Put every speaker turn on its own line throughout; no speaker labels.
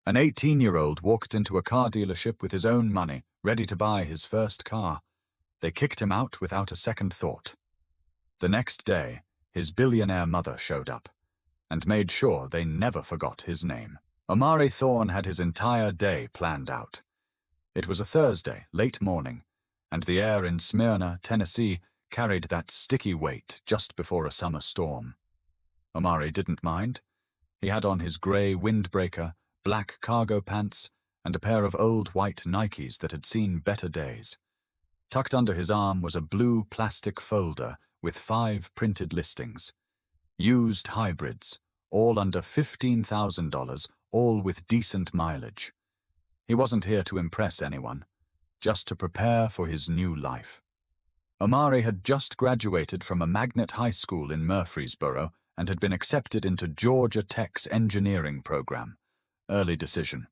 An 18-year-old walked into a car dealership with his own money, ready to buy his first car. They kicked him out without a second thought. The next day, his billionaire mother showed up and made sure they never forgot his name. Omari Thorne had his entire day planned out. It was a Thursday, late morning, and the air in Smyrna, Tennessee, carried that sticky weight just before a summer storm. Omari didn't mind. He had on his grey windbreaker, black cargo pants, and a pair of old white Nikes that had seen better days. Tucked under his arm was a blue plastic folder with 5 printed listings. Used hybrids, all under $15,000, all with decent mileage. He wasn't here to impress anyone, just to prepare for his new life. Omari had just graduated from a magnet high school in Murfreesboro and had been accepted into Georgia Tech's engineering program. Early decision.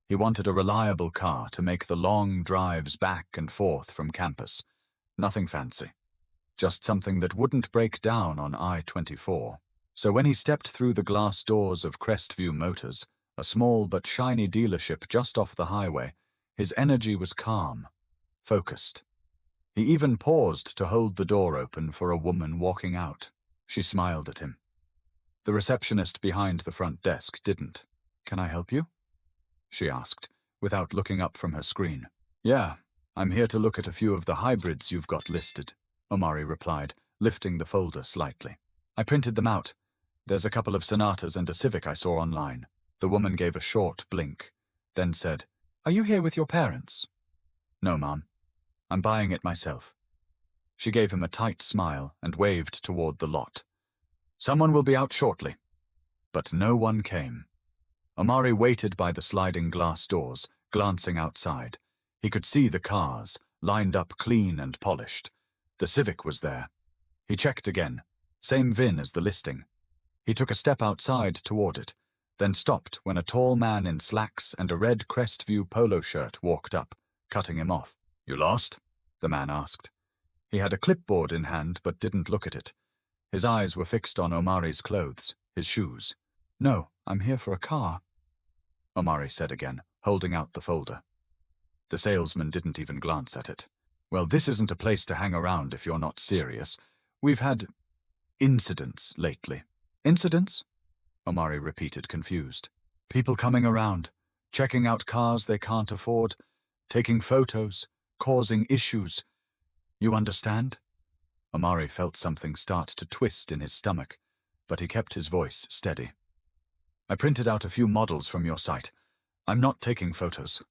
He wanted a reliable car to make the long drives back and forth from campus. Nothing fancy. Just something that wouldn't break down on I-24. So when he stepped through the glass doors of Crestview Motors, a small but shiny dealership just off the highway, his energy was calm, focused. He even paused to hold the door open for a woman walking out. She smiled at him. The receptionist behind the front desk didn't. "Can I help you?" she asked, without looking up from her screen. "Yeah, I'm here to look at a few of the hybrids you've got listed," Omari replied, lifting the folder slightly. "I printed them out. There's a couple of Sonatas and a Civic I saw online." The woman gave a short blink, then said, "Are you here with your parents?" "No, Mom. I'm buying it myself." She gave him a tight smile and waved toward the lot. "Someone will be out shortly." But no one came. Omari waited by the sliding glass doors, glancing outside. He could see the cars, lined up clean and polished. The Civic was there. He checked again. Same VIN as the listing. He took a step outside toward it, then stopped when a tall man in slacks and a red Crestview polo shirt walked up, cutting him off. "You lost?" the man asked. He had a clipboard in hand but didn't look at it. His eyes were fixed on Omari's clothes, his shoes. "No, I'm here for a car," Omari said again, holding out the folder. The salesman didn't even glance at it. "Well, this isn't a place to hang around if you're not serious. We've had incidents lately." "Incidents?" Omari repeated, confused. "People coming around, checking out cars they can't afford, taking photos, causing issues. You understand?" Omari felt something start to twist in his stomach, but he kept his voice steady. "I printed out a few models from your site. I'm not taking photos.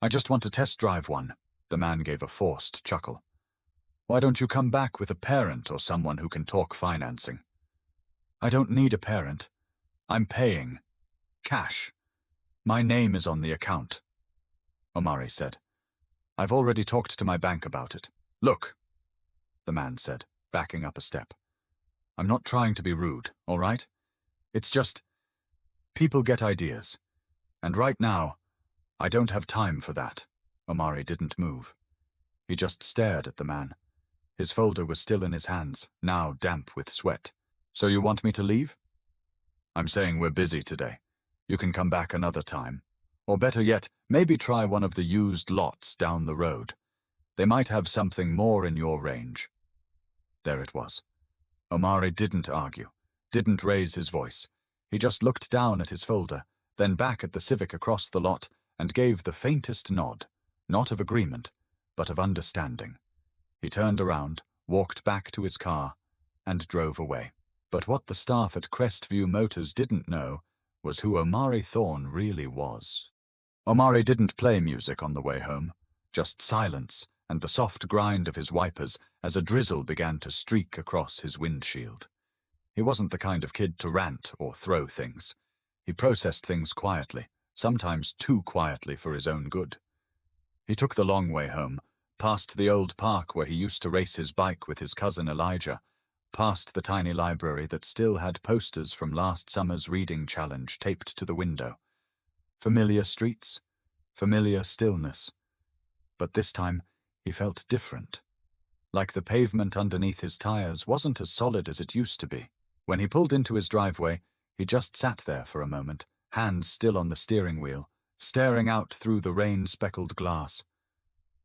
I just want to test drive one." The man gave a forced chuckle. "Why don't you come back with a parent or someone who can talk financing?" "I don't need a parent. I'm paying. Cash. My name is on the account," Omari said. "I've already talked to my bank about it." "Look," the man said, backing up a step. "I'm not trying to be rude, all right? It's just, people get ideas. And right now, I don't have time for that." Omari didn't move. He just stared at the man. His folder was still in his hands, now damp with sweat. "So you want me to leave?" "I'm saying we're busy today. You can come back another time. Or better yet, maybe try one of the used lots down the road. They might have something more in your range." There it was. Omari didn't argue, didn't raise his voice. He just looked down at his folder, then back at the Civic across the lot, and gave the faintest nod, not of agreement, but of understanding. He turned around, walked back to his car, and drove away. But what the staff at Crestview Motors didn't know was who Omari Thorne really was. Omari didn't play music on the way home, just silence and the soft grind of his wipers as a drizzle began to streak across his windshield. He wasn't the kind of kid to rant or throw things. He processed things quietly, sometimes too quietly for his own good. He took the long way home, past the old park where he used to race his bike with his cousin Elijah, past the tiny library that still had posters from last summer's reading challenge taped to the window. Familiar streets, familiar stillness. But this time, he felt different. Like the pavement underneath his tires wasn't as solid as it used to be. When he pulled into his driveway, he just sat there for a moment, hands still on the steering wheel, staring out through the rain-speckled glass.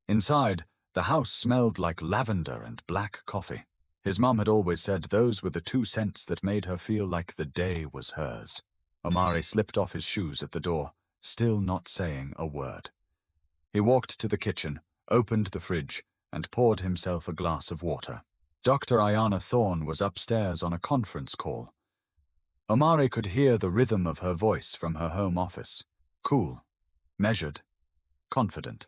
Inside, the house smelled like lavender and black coffee. His mum had always said those were the 2 scents that made her feel like the day was hers. Omari slipped off his shoes at the door, still not saying a word. He walked to the kitchen, opened the fridge, and poured himself a glass of water. Dr. Omari Thorne was upstairs on a conference call. Omari could hear the rhythm of her voice from her home office. Cool, measured, confident.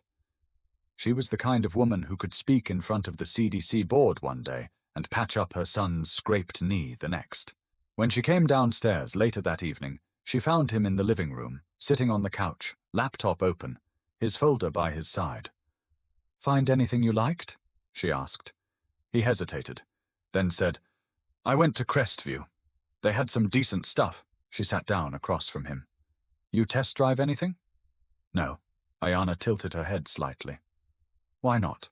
She was the kind of woman who could speak in front of the CDC board one day and patch up her son's scraped knee the next. When she came downstairs later that evening, she found him in the living room, sitting on the couch, laptop open, his folder by his side. "Find anything you liked?" she asked. He hesitated, then said, "I went to Crestview. They had some decent stuff." She sat down across from him. "You test drive anything?" "No." Ayana tilted her head slightly. "Why not?"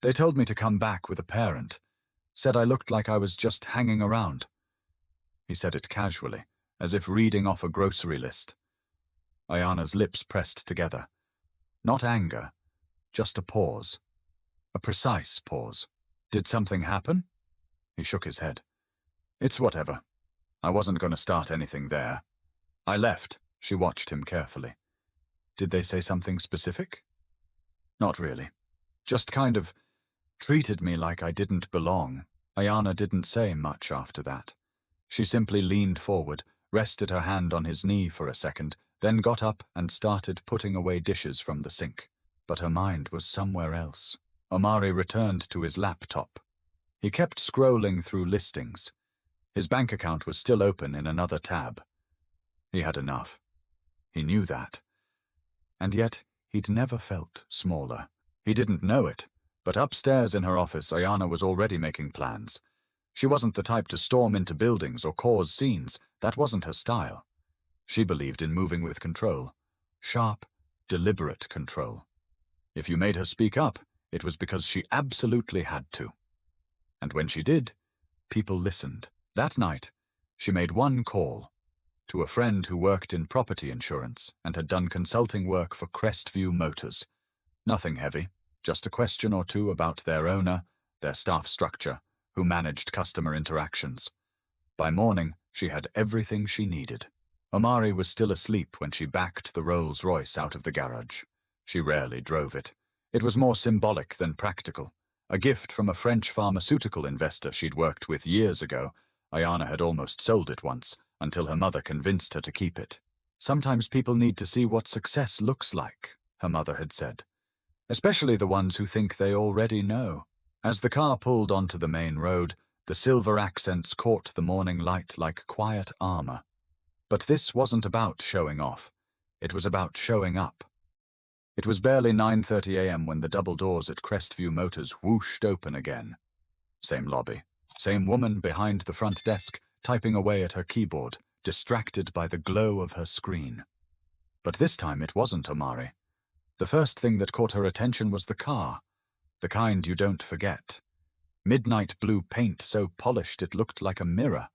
"They told me to come back with a parent. Said I looked like I was just hanging around." He said it casually, as if reading off a grocery list. Ayana's lips pressed together. Not anger, just a pause. A precise pause. "Did something happen?" He shook his head. "It's whatever. I wasn't going to start anything there. I left." She watched him carefully. "Did they say something specific?" "Not really. Just kind of treated me like I didn't belong." Ayana didn't say much after that. She simply leaned forward, rested her hand on his knee for a second, then got up and started putting away dishes from the sink. But her mind was somewhere else. Omari returned to his laptop. He kept scrolling through listings. His bank account was still open in another tab. He had enough. He knew that. And yet, he'd never felt smaller. He didn't know it, but upstairs in her office, Ayana was already making plans. She wasn't the type to storm into buildings or cause scenes. That wasn't her style. She believed in moving with control. Sharp, deliberate control. If you made her speak up, it was because she absolutely had to. And when she did, people listened. That night, she made one call to a friend who worked in property insurance and had done consulting work for Crestview Motors. Nothing heavy, just a question or two about their owner, their staff structure, who managed customer interactions. By morning, she had everything she needed. Omari was still asleep when she backed the Rolls-Royce out of the garage. She rarely drove it. It was more symbolic than practical. A gift from a French pharmaceutical investor she'd worked with years ago. Ayana had almost sold it once, until her mother convinced her to keep it. "Sometimes people need to see what success looks like," her mother had said. "Especially the ones who think they already know." As the car pulled onto the main road, the silver accents caught the morning light like quiet armor. But this wasn't about showing off. It was about showing up. It was barely 9:30 a.m. when the double doors at Crestview Motors whooshed open again. Same lobby. Same woman behind the front desk, typing away at her keyboard, distracted by the glow of her screen. But this time it wasn't Omari. The first thing that caught her attention was the car. The kind you don't forget. Midnight blue paint so polished it looked like a mirror.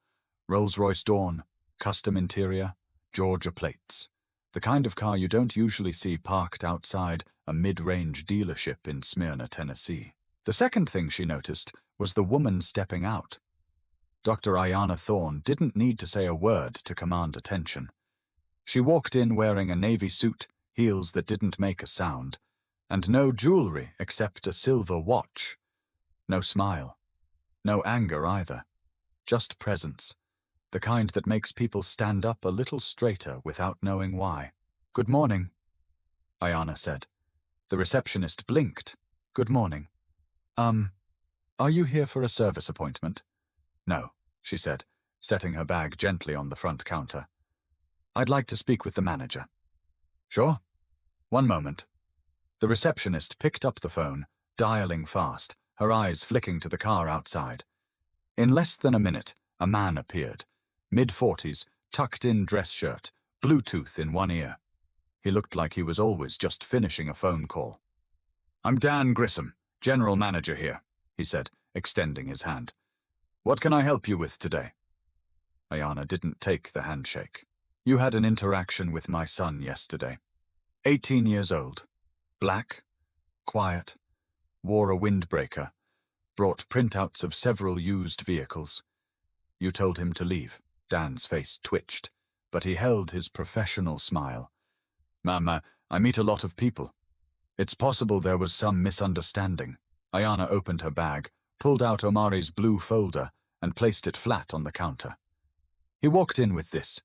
Rolls-Royce Dawn, custom interior, Georgia plates. The kind of car you don't usually see parked outside a mid-range dealership in Smyrna, Tennessee. The second thing she noticed was the woman stepping out. Dr. Ayana Thorne didn't need to say a word to command attention. She walked in wearing a navy suit, heels that didn't make a sound, and no jewelry except a silver watch. No smile. No anger either. Just presence. The kind that makes people stand up a little straighter without knowing why. "Good morning," Ayana said. The receptionist blinked. "Good morning. Are you here for a service appointment?" "No," she said, setting her bag gently on the front counter. "I'd like to speak with the manager." "Sure. One moment." The receptionist picked up the phone, dialing fast, her eyes flicking to the car outside. In less than a minute, a man appeared. Mid-40s, tucked-in dress shirt, Bluetooth in one ear. He looked like he was always just finishing a phone call. "I'm Dan Grissom, general manager here," he said, extending his hand. "What can I help you with today?" Ayana didn't take the handshake. "You had an interaction with my son yesterday. 18 years old. Black. Quiet. Wore a windbreaker. Brought printouts of several used vehicles. You told him to leave. Dan's face twitched, but he held his professional smile. Ma'am, I meet a lot of people. It's possible there was some misunderstanding. Ayana opened her bag, pulled out Omari's blue folder, and placed it flat on the counter. He walked in with this.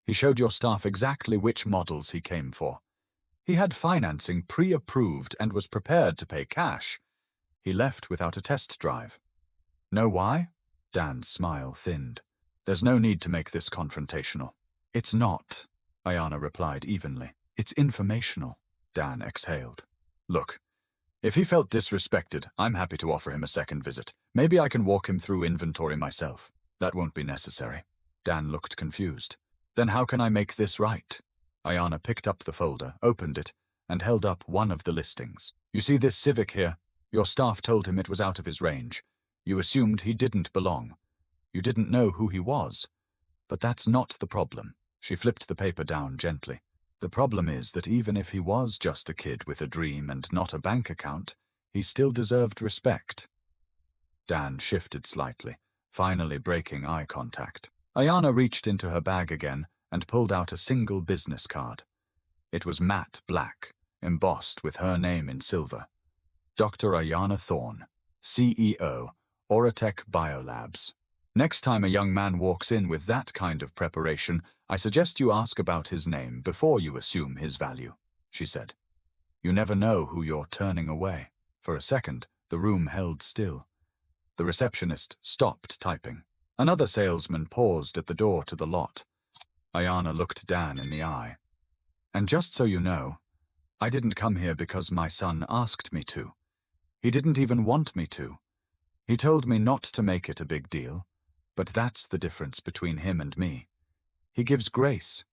He showed your staff exactly which models he came for. He had financing pre-approved and was prepared to pay cash. He left without a test drive. Know why? Dan's smile thinned. There's no need to make this confrontational. It's not, Ayana replied evenly. It's informational. Dan exhaled. Look, if he felt disrespected, I'm happy to offer him a second visit. Maybe I can walk him through inventory myself. That won't be necessary. Dan looked confused. Then how can I make this right? Ayana picked up the folder, opened it, and held up one of the listings. You see this Civic here? Your staff told him it was out of his range. You assumed he didn't belong. You didn't know who he was. But that's not the problem. She flipped the paper down gently. The problem is that even if he was just a kid with a dream and not a bank account, he still deserved respect. Dan shifted slightly, finally breaking eye contact. Ayana reached into her bag again and pulled out a single business card. It was matte black, embossed with her name in silver. Dr. Ayana Thorne, CEO, Oratech Biolabs. Next time a young man walks in with that kind of preparation, I suggest you ask about his name before you assume his value, she said. You never know who you're turning away. For a second, the room held still. The receptionist stopped typing. Another salesman paused at the door to the lot. Ayana looked Dan in the eye. And just so you know, I didn't come here because my son asked me to. He didn't even want me to. He told me not to make it a big deal, but that's the difference between him and me. He gives grace.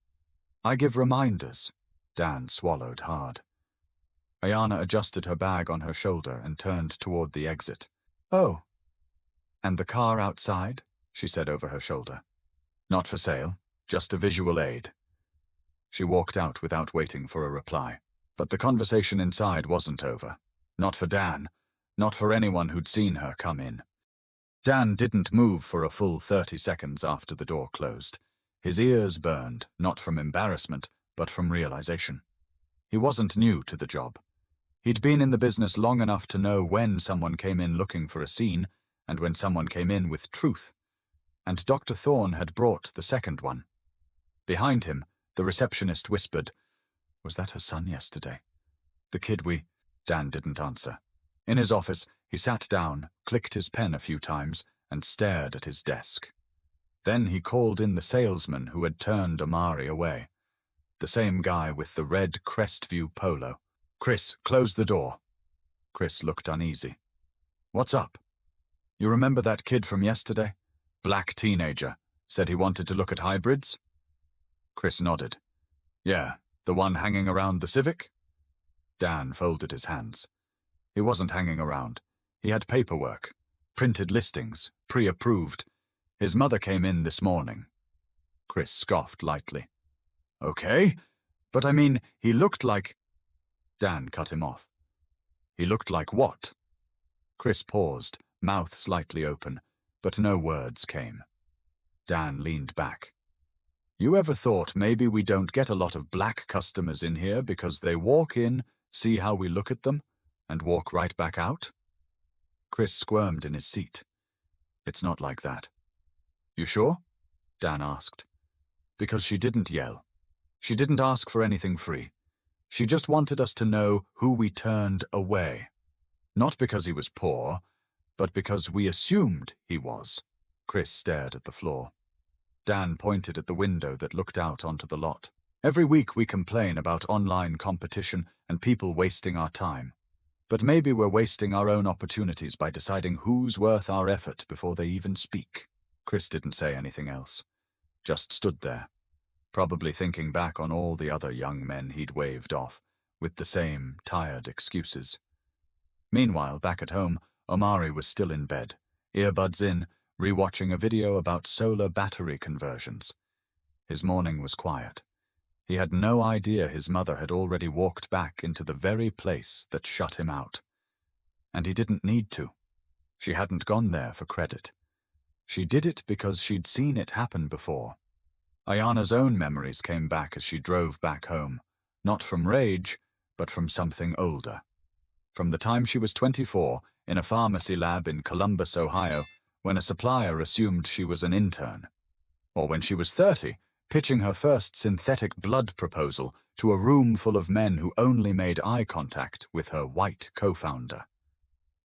I give reminders. Dan swallowed hard. Ayana adjusted her bag on her shoulder and turned toward the exit. Oh, and the car outside? She said over her shoulder. Not for sale, just a visual aid. She walked out without waiting for a reply. But the conversation inside wasn't over. Not for Dan, not for anyone who'd seen her come in. Dan didn't move for a full 30 seconds after the door closed. His ears burned, not from embarrassment, but from realization. He wasn't new to the job. He'd been in the business long enough to know when someone came in looking for a scene, and when someone came in with truth. And Dr. Thorne had brought the second one. Behind him, the receptionist whispered, Was that her son yesterday? The kid Dan didn't answer. In his office, he sat down, clicked his pen a few times, and stared at his desk. Then he called in the salesman who had turned Omari away. The same guy with the red Crestview polo. Chris, close the door. Chris looked uneasy. What's up? You remember that kid from yesterday? Black teenager. Said he wanted to look at hybrids? Chris nodded. Yeah, the one hanging around the Civic? Dan folded his hands. He wasn't hanging around. He had paperwork. Printed listings. Pre-approved. His mother came in this morning. Chris scoffed lightly. Okay, but I mean, he looked like... Dan cut him off. He looked like what? Chris paused, mouth slightly open, but no words came. Dan leaned back. You ever thought maybe we don't get a lot of black customers in here because they walk in, see how we look at them, and walk right back out? Chris squirmed in his seat. It's not like that. You sure? Dan asked. Because she didn't yell. She didn't ask for anything free. She just wanted us to know who we turned away. Not because he was poor, but because we assumed he was. Chris stared at the floor. Dan pointed at the window that looked out onto the lot. Every week we complain about online competition and people wasting our time. But maybe we're wasting our own opportunities by deciding who's worth our effort before they even speak. Chris didn't say anything else. Just stood there, probably thinking back on all the other young men he'd waved off, with the same tired excuses. Meanwhile, back at home, Omari was still in bed, earbuds in, rewatching a video about solar battery conversions. His morning was quiet. He had no idea his mother had already walked back into the very place that shut him out. And he didn't need to. She hadn't gone there for credit. She did it because she'd seen it happen before. Ayana's own memories came back as she drove back home, not from rage, but from something older. From the time she was 24, in a pharmacy lab in Columbus, Ohio, when a supplier assumed she was an intern. Or when she was 30, pitching her first synthetic blood proposal to a room full of men who only made eye contact with her white co-founder.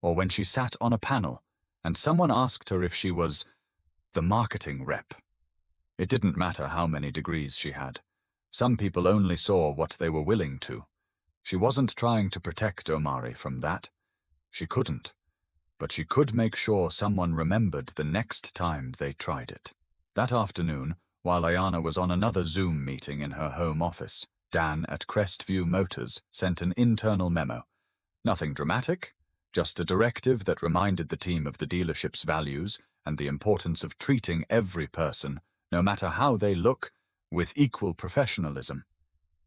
Or when she sat on a panel and someone asked her if she was the marketing rep. It didn't matter how many degrees she had. Some people only saw what they were willing to. She wasn't trying to protect Omari from that. She couldn't. But she could make sure someone remembered the next time they tried it. That afternoon, while Ayana was on another Zoom meeting in her home office, Dan at Crestview Motors sent an internal memo. Nothing dramatic, just a directive that reminded the team of the dealership's values and the importance of treating every person, no matter how they look, with equal professionalism.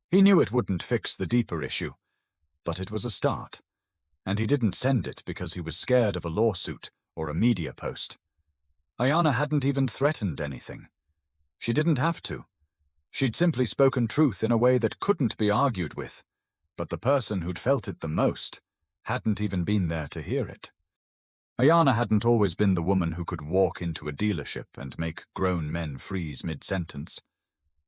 He knew it wouldn't fix the deeper issue, but it was a start. And he didn't send it because he was scared of a lawsuit or a media post. Ayana hadn't even threatened anything. She didn't have to. She'd simply spoken truth in a way that couldn't be argued with, but the person who'd felt it the most hadn't even been there to hear it. Ayana hadn't always been the woman who could walk into a dealership and make grown men freeze mid-sentence.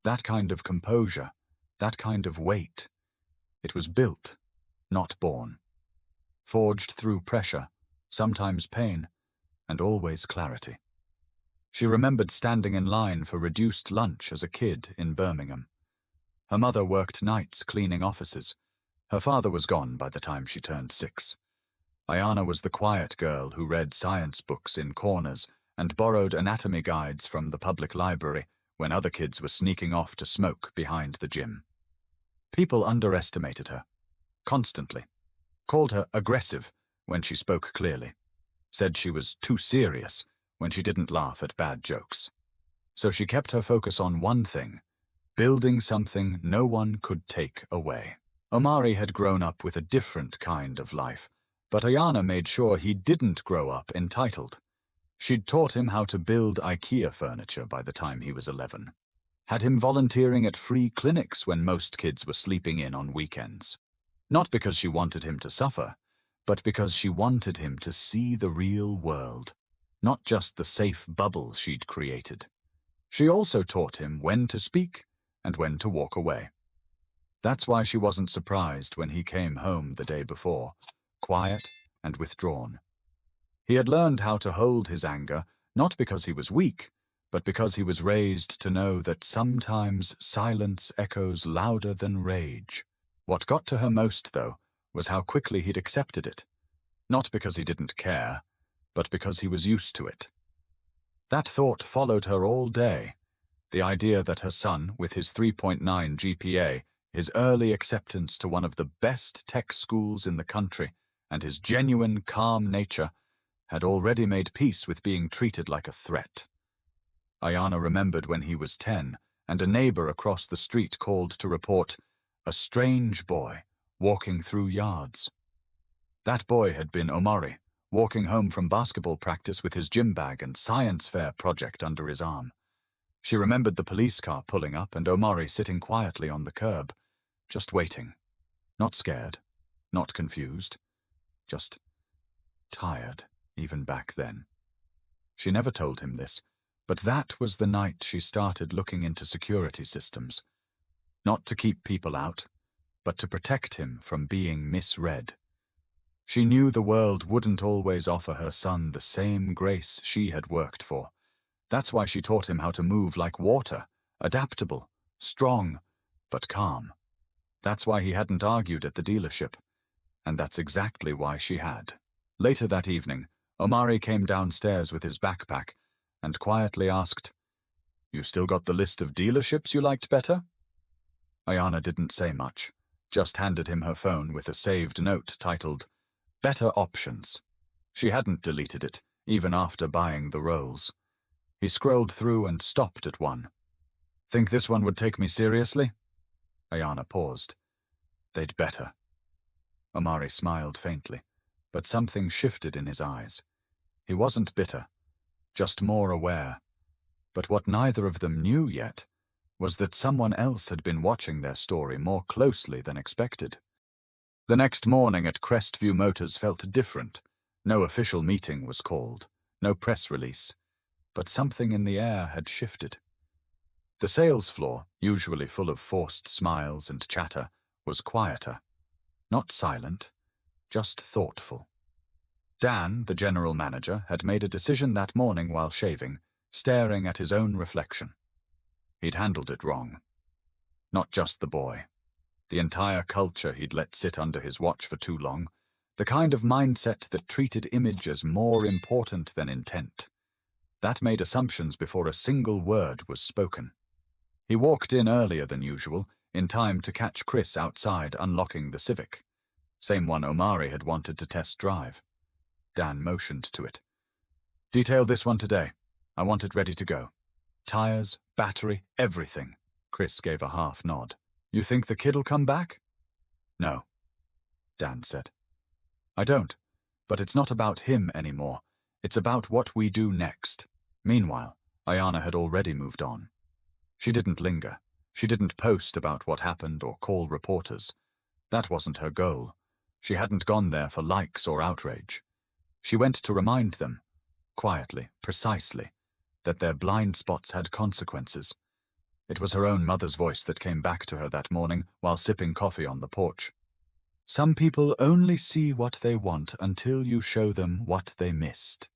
That kind of composure, that kind of weight. It was built, not born. Forged through pressure, sometimes pain, and always clarity. She remembered standing in line for reduced lunch as a kid in Birmingham. Her mother worked nights cleaning offices. Her father was gone by the time she turned 6. Ayana was the quiet girl who read science books in corners and borrowed anatomy guides from the public library when other kids were sneaking off to smoke behind the gym. People underestimated her, constantly. Called her aggressive when she spoke clearly. Said she was too serious when she didn't laugh at bad jokes. So she kept her focus on one thing, building something no one could take away. Omari had grown up with a different kind of life, but Ayana made sure he didn't grow up entitled. She'd taught him how to build IKEA furniture by the time he was 11. Had him volunteering at free clinics when most kids were sleeping in on weekends. Not because she wanted him to suffer, but because she wanted him to see the real world, not just the safe bubble she'd created. She also taught him when to speak and when to walk away. That's why she wasn't surprised when he came home the day before, quiet and withdrawn. He had learned how to hold his anger, not because he was weak, but because he was raised to know that sometimes silence echoes louder than rage. What got to her most, though, was how quickly he'd accepted it. Not because he didn't care, but because he was used to it. That thought followed her all day. The idea that her son, with his 3.9 GPA, his early acceptance to one of the best tech schools in the country, and his genuine, calm nature, had already made peace with being treated like a threat. Ayana remembered when he was 10, and a neighbor across the street called to report a strange boy walking through yards. That boy had been Omari, walking home from basketball practice with his gym bag and science fair project under his arm. She remembered the police car pulling up and Omari sitting quietly on the curb, just waiting. Not scared, not confused, just tired, even back then. She never told him this, but that was the night she started looking into security systems. Not to keep people out, but to protect him from being misread. She knew the world wouldn't always offer her son the same grace she had worked for. That's why she taught him how to move like water, adaptable, strong, but calm. That's why he hadn't argued at the dealership. And that's exactly why she had. Later that evening, Omari came downstairs with his backpack and quietly asked, "You still got the list of dealerships you liked better?" Ayana didn't say much, just handed him her phone with a saved note titled, "Better Options." She hadn't deleted it, even after buying the Rolls. He scrolled through and stopped at one. "Think this one would take me seriously?" Ayana paused. They'd better. Omari smiled faintly, but something shifted in his eyes. He wasn't bitter, just more aware. But what neither of them knew yet was that someone else had been watching their story more closely than expected. The next morning at Crestview Motors felt different. No official meeting was called, no press release, but something in the air had shifted. The sales floor, usually full of forced smiles and chatter, was quieter. Not silent, just thoughtful. Dan, the general manager, had made a decision that morning while shaving, staring at his own reflection. He'd handled it wrong. Not just the boy. The entire culture he'd let sit under his watch for too long, the kind of mindset that treated image as more important than intent. That made assumptions before a single word was spoken. He walked in earlier than usual, in time to catch Chris outside unlocking the Civic. Same one Omari had wanted to test drive. Dan motioned to it. "Detail this one today. I want it ready to go. Tires, battery, everything." Chris gave a half nod. "You think the kid'll come back?" "No," Dan said. "I don't, but it's not about him anymore. It's about what we do next." Meanwhile, Ayana had already moved on. She didn't linger. She didn't post about what happened or call reporters. That wasn't her goal. She hadn't gone there for likes or outrage. She went to remind them, quietly, precisely, that their blind spots had consequences. It was her own mother's voice that came back to her that morning while sipping coffee on the porch. "Some people only see what they want until you show them what they missed."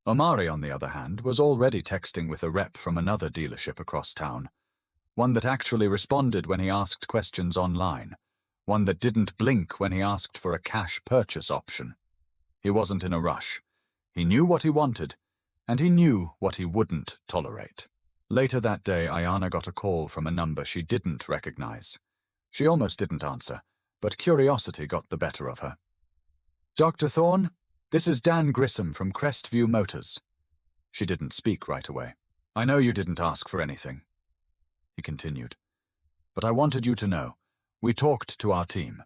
Omari, on the other hand, was already texting with a rep from another dealership across town. One that actually responded when he asked questions online. One that didn't blink when he asked for a cash purchase option. He wasn't in a rush. He knew what he wanted, and he knew what he wouldn't tolerate. Later that day, Ayana got a call from a number she didn't recognize. She almost didn't answer, but curiosity got the better of her. "Dr. Thorne, this is Dan Grissom from Crestview Motors." She didn't speak right away. "I know you didn't ask for anything," he continued, "but I wanted you to know. We talked to our team.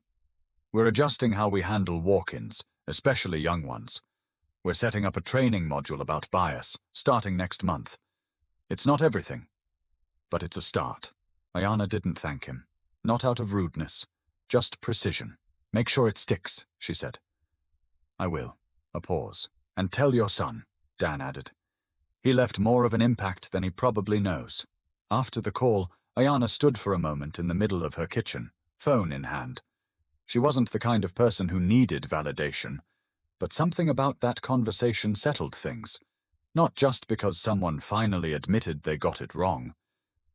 We're adjusting how we handle walk-ins, especially young ones. We're setting up a training module about bias, starting next month. It's not everything, but it's a start." Ayana didn't thank him. Not out of rudeness, just precision. "Make sure it sticks," she said. "I will." A pause. "And tell your son," Dan added. "He left more of an impact than he probably knows." After the call, Ayana stood for a moment in the middle of her kitchen, phone in hand. She wasn't the kind of person who needed validation, but something about that conversation settled things. Not just because someone finally admitted they got it wrong,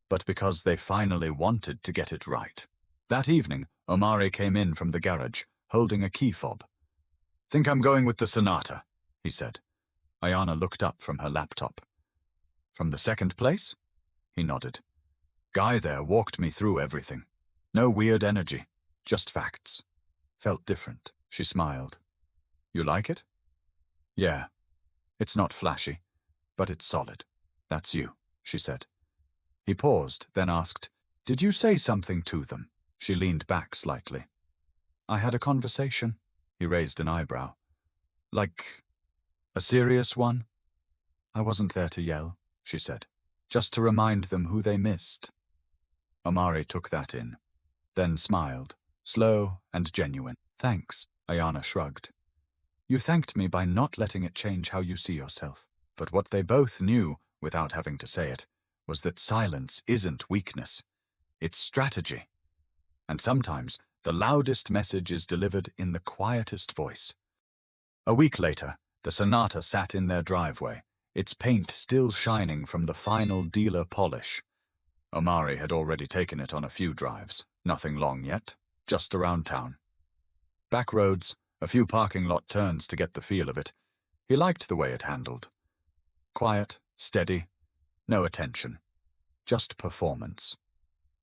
but because they finally wanted to get it right. That evening, Omari came in from the garage, holding a key fob. "Think I'm going with the Sonata," he said. Ayana looked up from her laptop. "From the second place?" He nodded. "Guy there walked me through everything. No weird energy, just facts. Felt different." She smiled. "You like it?" "Yeah. It's not flashy, but it's solid. That's you," she said. He paused, then asked, "Did you say something to them?" She leaned back slightly. "I had a conversation." He raised an eyebrow. "Like a serious one?" "I wasn't there to yell," she said. "Just to remind them who they missed." Omari took that in, then smiled, slow and genuine. "Thanks," Ayana shrugged. "You thanked me by not letting it change how you see yourself." But what they both knew, without having to say it, was that silence isn't weakness. It's strategy. And sometimes the loudest message is delivered in the quietest voice. A week later, the Sonata sat in their driveway, its paint still shining from the final dealer polish. Omari had already taken it on a few drives, nothing long yet, just around town. Back roads, a few parking lot turns to get the feel of it. He liked the way it handled. Quiet, steady, no attention, just performance.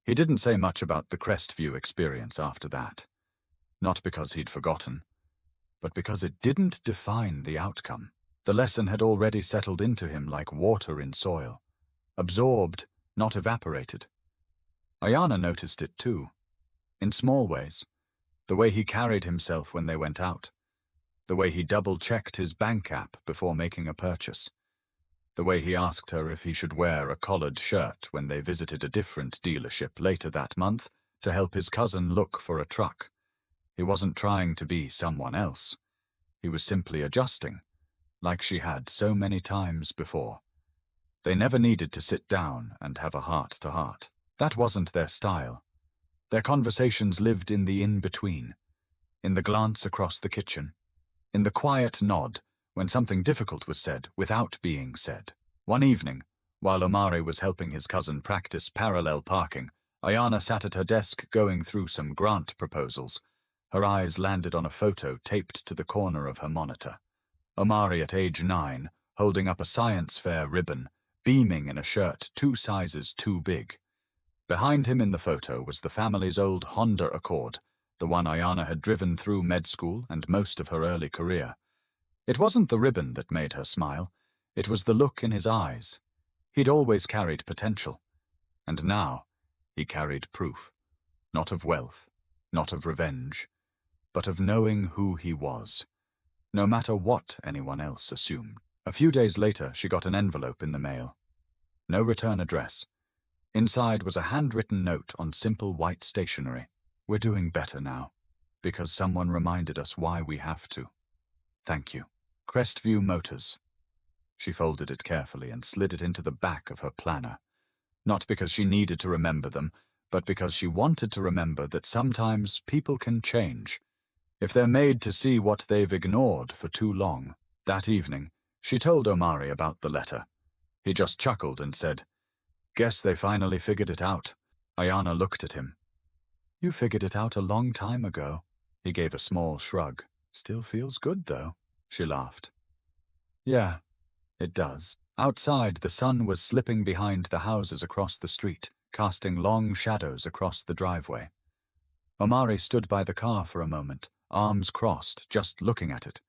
He didn't say much about the Crestview experience after that. Not because he'd forgotten, but because it didn't define the outcome. The lesson had already settled into him like water in soil, absorbed, not evaporated. Ayana noticed it too, in small ways. The way he carried himself when they went out. The way he double-checked his bank app before making a purchase. The way he asked her if he should wear a collared shirt when they visited a different dealership later that month to help his cousin look for a truck. He wasn't trying to be someone else. He was simply adjusting, like she had so many times before. They never needed to sit down and have a heart-to-heart. That wasn't their style. Their conversations lived in the in-between, in the glance across the kitchen, in the quiet nod when something difficult was said without being said. One evening, while Omari was helping his cousin practice parallel parking, Ayana sat at her desk going through some grant proposals. Her eyes landed on a photo taped to the corner of her monitor. Omari at age 9, holding up a science fair ribbon, beaming in a shirt 2 sizes too big. Behind him in the photo was the family's old Honda Accord, the one Ayana had driven through med school and most of her early career. It wasn't the ribbon that made her smile. It was the look in his eyes. He'd always carried potential. And now, he carried proof. Not of wealth, not of revenge, but of knowing who he was, no matter what anyone else assumed. A few days later, she got an envelope in the mail. No return address. Inside was a handwritten note on simple white stationery. We're doing better now, because someone reminded us why we have to. Thank you. Crestview Motors. She folded it carefully and slid it into the back of her planner. Not because she needed to remember them, but because she wanted to remember that sometimes people can change, if they're made to see what they've ignored for too long. That evening, she told Omari about the letter. He just chuckled and said, "Guess they finally figured it out." Ayana looked at him. "You figured it out a long time ago." He gave a small shrug. "Still feels good, though." She laughed. "Yeah, it does." Outside, the sun was slipping behind the houses across the street, casting long shadows across the driveway. Omari stood by the car for a moment, arms crossed, just looking at it.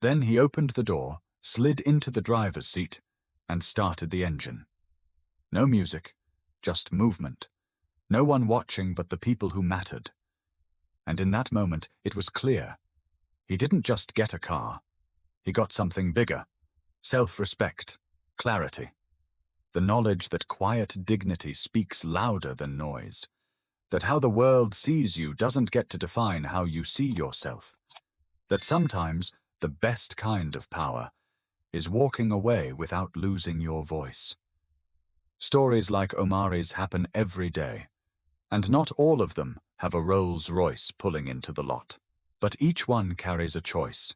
Then he opened the door, slid into the driver's seat, and started the engine. No music, just movement. No one watching but the people who mattered. And in that moment, it was clear. He didn't just get a car. He got something bigger. Self-respect, clarity. The knowledge that quiet dignity speaks louder than noise. That how the world sees you doesn't get to define how you see yourself. That sometimes the best kind of power is walking away without losing your voice. Stories like Omari's happen every day, and not all of them have a Rolls-Royce pulling into the lot. But each one carries a choice,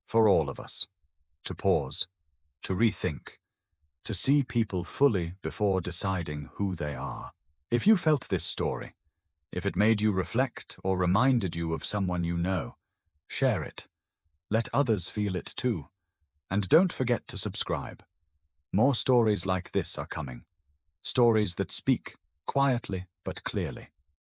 for all of us, to pause, to rethink, to see people fully before deciding who they are. If you felt this story, if it made you reflect or reminded you of someone you know, share it. Let others feel it too. And don't forget to subscribe. More stories like this are coming. Stories that speak quietly but clearly.